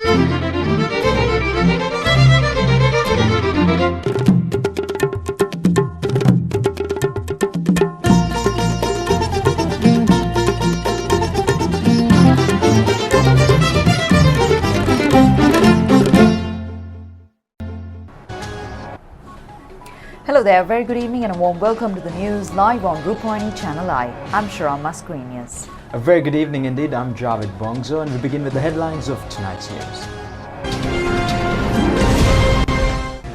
Hello there, very good evening and a warm welcome to the news live on Rupavahini Channel I. I'm Sharon Mascarenhas. A very good evening indeed. I'm Javed Bongzo and we begin with the headlines of tonight's news.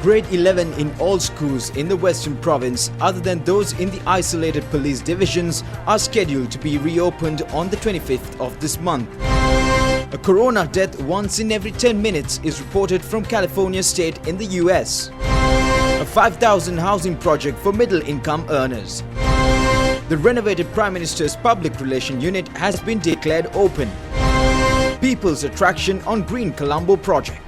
Grade 11 in all schools in the Western Province, other than those in the isolated police divisions, are scheduled to be reopened on the 25th of this month. A corona death once in every 10 minutes is reported from California state in the US. A 5,000 housing project for middle-income earners. The renovated Prime Minister's Public Relation Unit has been declared open. People's attraction on Green Colombo project.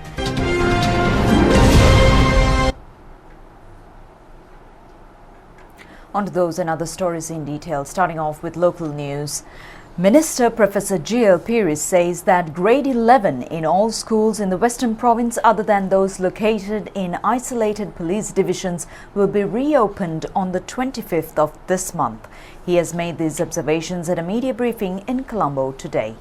On to those and other stories in detail, starting off with local news. Minister Professor G.L. Pires says that grade 11 in all schools in the Western Province other than those located in isolated police divisions will be reopened on the 25th of this month. He has made these observations at a media briefing in Colombo today.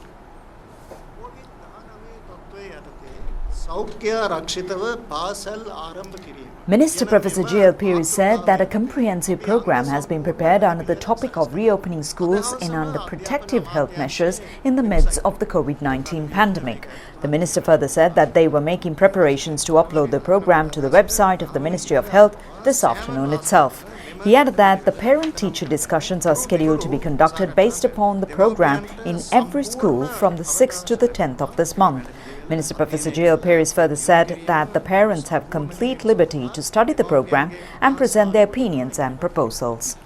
Minister Professor G.L. Pires said that a comprehensive program has been prepared under the topic of reopening schools and under protective health measures in the midst of the COVID-19 pandemic. The minister further said that they were making preparations to upload the program to the website of the Ministry of Health this afternoon itself. He added that the parent-teacher discussions are scheduled to be conducted based upon the program in every school from the 6th to the 10th of this month. Minister Professor G.L. Pires further said that the parents have complete liberty to study the program and present their opinions and proposals.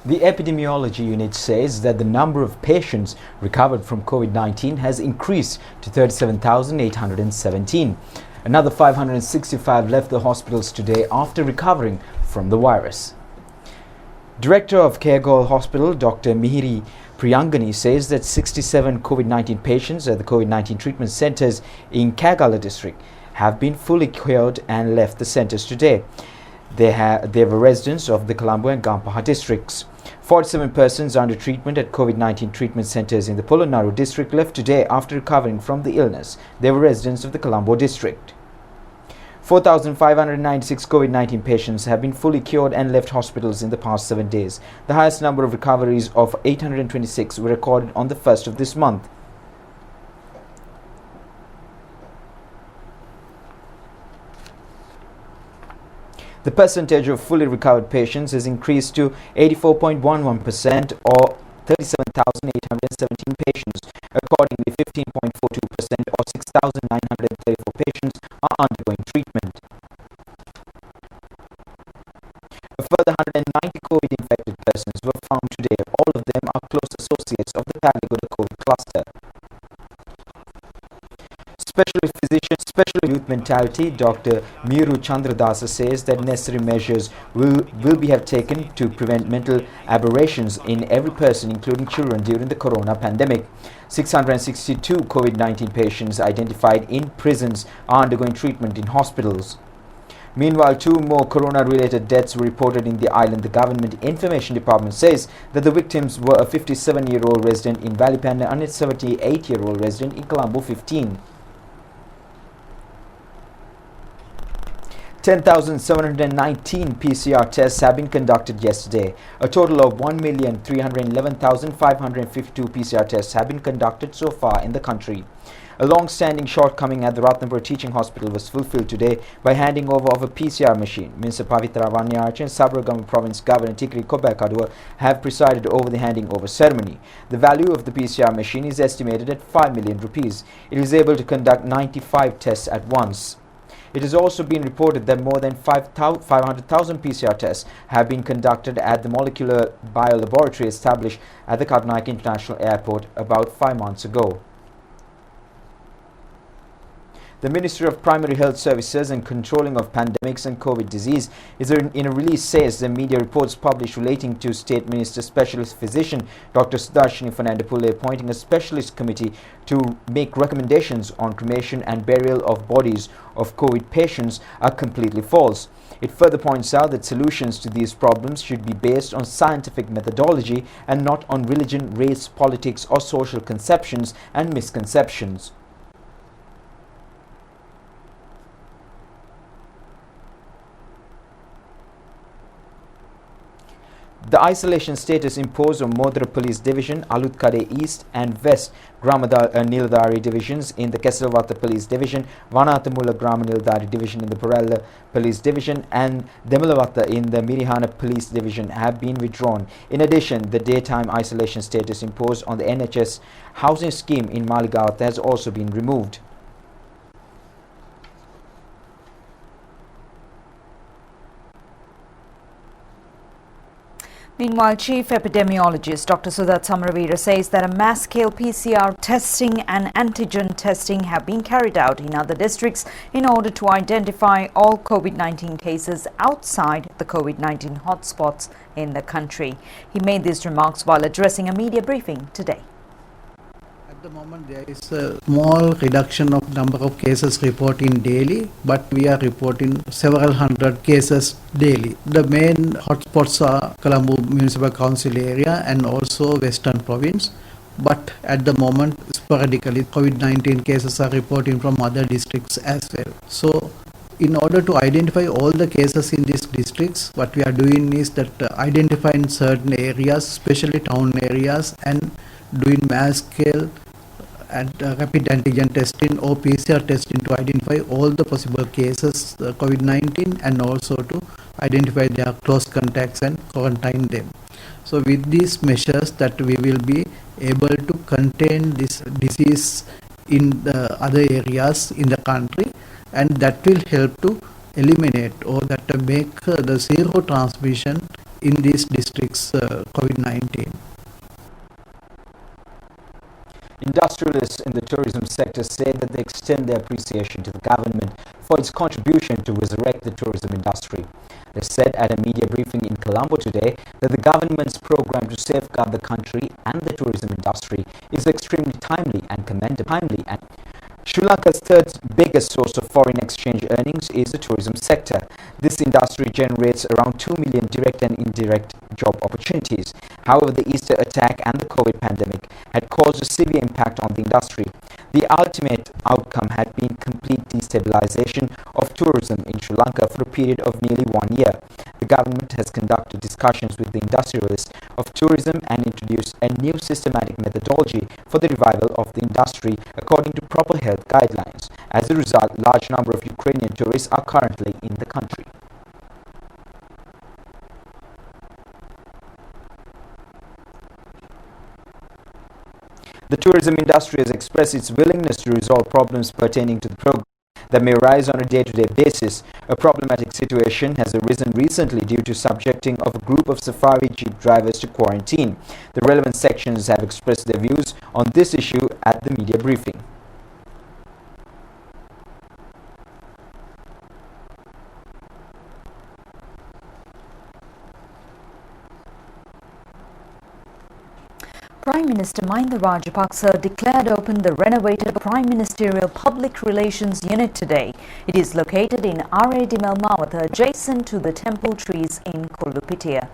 The epidemiology unit says that the number of patients recovered from COVID-19 has increased to 37,817. Another 565 left the hospitals today after recovering from the virus. Director of Kergol Hospital, Dr. Mihiri Priyangani, says that 67 COVID-19 patients at the COVID-19 treatment centers in Kagala district have been fully cured and left the centers today. They were residents of the Colombo and Gampaha districts. 47 persons under treatment at COVID-19 treatment centers in the Polonnaru district left today after recovering from the illness. They were residents of the Colombo district. 4,596 COVID-19 patients have been fully cured and left hospitals in the past 7 days. The highest number of recoveries of 826 were recorded on the 1st of this month. The percentage of fully recovered patients has increased to 84.11% or 37,817 patients. Accordingly, 15.42% or 6,934 patients are undergoing treatment. A further 190 COVID-infected persons were found today. All of them are close associates of the Paligoda COVID cluster. Specialist physician, special youth mentality, Dr. Miru Chandradasa says that necessary measures will be taken to prevent mental aberrations in every person, including children, during the corona pandemic. 662 COVID-19 patients identified in prisons are undergoing treatment in hospitals. Meanwhile, 2 more corona-related deaths were reported in the island. The Government Information Department says that the victims were a 57-year-old resident in Valipanda and a 78-year-old resident in Colombo 15. 10,719 PCR tests have been conducted yesterday. A total of 1,311,552 PCR tests have been conducted so far in the country. A long-standing shortcoming at the Ratnapur Teaching Hospital was fulfilled today by handing over of a PCR machine. Minister Pavitra Vanyarch and Sabaragamu Province Governor Tikri Kobakadua have presided over the handing over ceremony. The value of the PCR machine is estimated at 5 million rupees. It is able to conduct 95 tests at once. It has also been reported that more than 500,000 PCR tests have been conducted at the molecular biolaboratory established at the Katnaik International Airport about 5 months ago. The Ministry of Primary Health Services and Controlling of Pandemics and COVID Disease in a release says the media reports published relating to State Minister Specialist Physician Dr. Sudarshini Fernandapule appointing a specialist committee to make recommendations on cremation and burial of bodies of COVID patients are completely false. It further points out that solutions to these problems should be based on scientific methodology and not on religion, race, politics or social conceptions and misconceptions. The isolation status imposed on Modra Police Division, Alutkade East and West Niladhari Divisions in the Kesalwata Police Division, Vanathamula Grama Niladhari Division in the Parella Police Division and Demalawata in the Mirihana Police Division have been withdrawn. In addition, the daytime isolation status imposed on the NHS housing scheme in Maligawata has also been removed. Meanwhile, Chief Epidemiologist Dr. Sudat Samravira says that a mass-scale PCR testing and antigen testing have been carried out in other districts in order to identify all COVID-19 cases outside the COVID-19 hotspots in the country. He made these remarks while addressing a media briefing today. At the moment, there is a small reduction of number of cases reporting daily, but we are reporting several hundred cases daily. The main hotspots are Colombo Municipal Council area and also Western Province. But at the moment, sporadically, COVID-19 cases are reporting from other districts as well. So, in order to identify all the cases in these districts, what we are doing is that identifying certain areas, especially town areas, and doing mass scale and rapid antigen testing or PCR testing to identify all the possible cases COVID-19 and also to identify their close contacts and quarantine them. So with these measures that we will be able to contain this disease in the other areas in the country, and that will help to eliminate or that make the zero transmission in these districts COVID-19. Industrialists in the tourism sector say that they extend their appreciation to the government for its contribution to resurrect the tourism industry. They said at a media briefing in Colombo today that the government's program to safeguard the country and the tourism industry is extremely timely and commendable. Sri Lanka's third biggest source of foreign exchange earnings is the tourism sector. This industry generates around 2 million direct and indirect job opportunities. However, the Easter attack and the COVID pandemic had caused a severe impact on the industry. The ultimate outcome had been complete destabilization of tourism in Sri Lanka for a period of nearly 1 year. The government has conducted discussions with the industrialists of tourism and introduced a new systematic methodology for the revival of the industry according to proper health guidelines. As a result, a large number of Ukrainian tourists are currently in the country. The tourism industry has expressed its willingness to resolve problems pertaining to the program that may arise on a day-to-day basis. A problematic situation has arisen recently due to subjecting of a group of safari jeep drivers to quarantine. The relevant sections have expressed their views on this issue at the media briefing. Prime Minister Mahinda Rajapaksa declared open the renovated Prime Ministerial Public Relations Unit today. It is located in R.A. Dimel Mawatha, adjacent to the temple trees in Kollupitiya.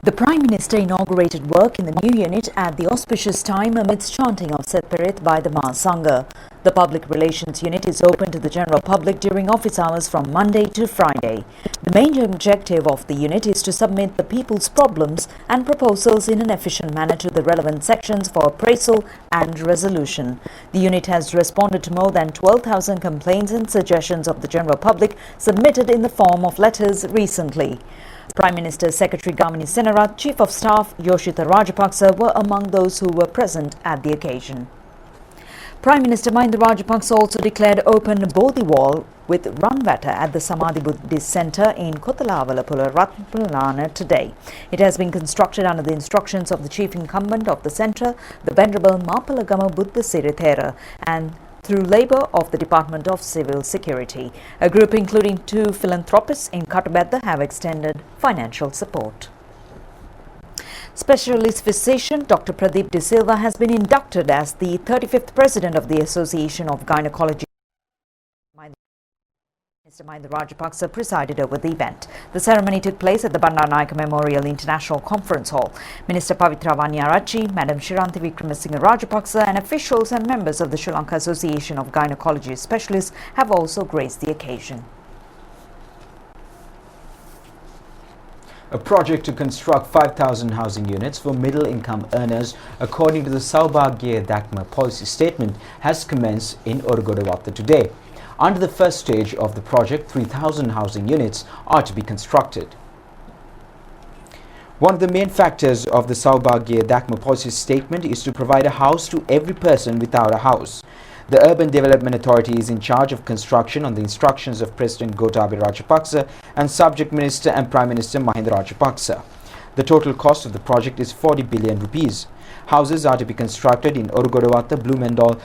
The Prime Minister inaugurated work in the new unit at the auspicious time amidst chanting of Setparit by the Mahasangha. The Public Relations Unit is open to the general public during office hours from Monday to Friday. The main objective of the unit is to submit the people's problems and proposals in an efficient manner to the relevant sections for appraisal and resolution. The unit has responded to more than 12,000 complaints and suggestions of the general public submitted in the form of letters recently. Prime Minister's Secretary Gamini Senarat, Chief of Staff Yoshitha Rajapaksa were among those who were present at the occasion. Prime Minister Mahinda Rajapaksa also declared open Bodhi Wall with Ranvata at the Samadhi Buddhist Centre in Kothalavalapula, Ratnapalana today. It has been constructed under the instructions of the chief incumbent of the centre, the Venerable Mapalagama Buddha Sirithera, and through labour of the Department of Civil Security. A group including 2 philanthropists in Katabedda have extended financial support. Specialist physician Dr. Pradeep De Silva has been inducted as the 35th President of the Association of Gynecology. Mr. Mahinda Rajapaksa presided over the event. The ceremony took place at the Bandaranaike Memorial International Conference Hall. Minister Pavitra Vaniarachi, Madam Shiranthi Wickramasinghe Rajapaksa and officials and members of the Sri Lanka Association of Gynecology Specialists have also graced the occasion. A project to construct 5,000 housing units for middle-income earners, according to the Saubhagya Dakma policy statement, has commenced in Orugodawatta today. Under the first stage of the project, 3,000 housing units are to be constructed. One of the main factors of the Saubhagya Dakma policy statement is to provide a house to every person without a house. The Urban Development Authority is in charge of construction on the instructions of President Gotabaya Rajapaksa and Subject Minister and Prime Minister Mahinda Rajapaksa. The total cost of the project is 40 billion rupees. Houses are to be constructed in Orugodawatta, Blumendal,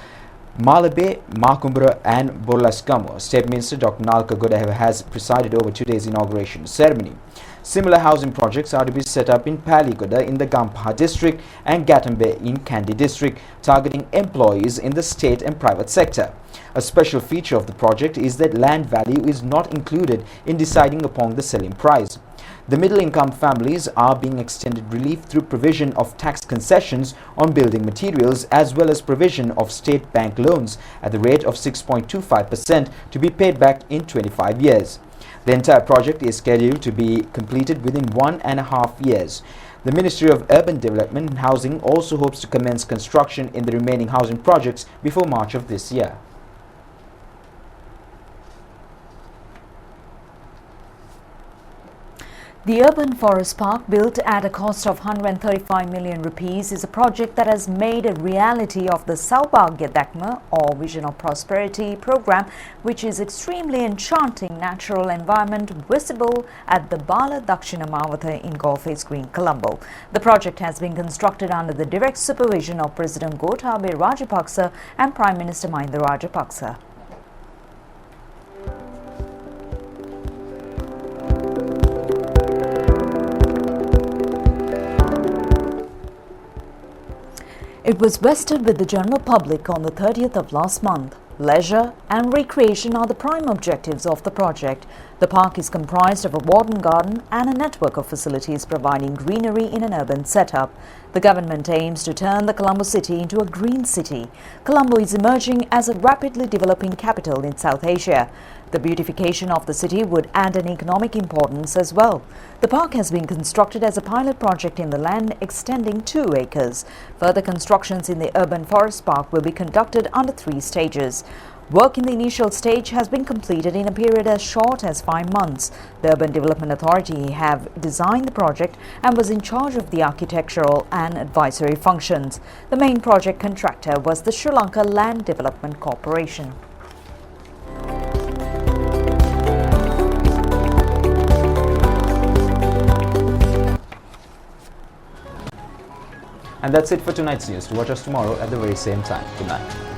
Malabe, Makumbura and Borlaskamo. State Minister Dr. Nalka Godaheva has presided over today's inauguration ceremony. Similar housing projects are to be set up in Paligoda in the Gampaha district and Gatambe in Kandy district, targeting employees in the state and private sector. A special feature of the project is that land value is not included in deciding upon the selling price. The middle-income families are being extended relief through provision of tax concessions on building materials as well as provision of state bank loans at the rate of 6.25% to be paid back in 25 years. The entire project is scheduled to be completed within 1.5 years. The Ministry of Urban Development and Housing also hopes to commence construction in the remaining housing projects before March of this year. The Urban Forest Park, built at a cost of 135 million rupees, is a project that has made a reality of the Saubhagya Dakma or Vision of Prosperity program, which is extremely enchanting natural environment visible at the Bala Dakshina Mavata in Golface Green, Colombo. The project has been constructed under the direct supervision of President Gotabaya Rajapaksa and Prime Minister Mahinda Rajapaksa. It was vested with the general public on the 30th of last month. Leisure and recreation are the prime objectives of the project. The park is comprised of a warden garden and a network of facilities providing greenery in an urban setup. The government aims to turn the Colombo city into a green city. Colombo is emerging as a rapidly developing capital in South Asia. The beautification of the city would add an economic importance as well. The park has been constructed as a pilot project in the land extending 2 acres. Further constructions in the Urban Forest Park will be conducted under 3 stages. Work in the initial stage has been completed in a period as short as 5 months. The Urban Development Authority have designed the project and was in charge of the architectural and advisory functions. The main project contractor was the Sri Lanka Land Development Corporation. And that's it for tonight's news. To watch us tomorrow at the very same time. Good night.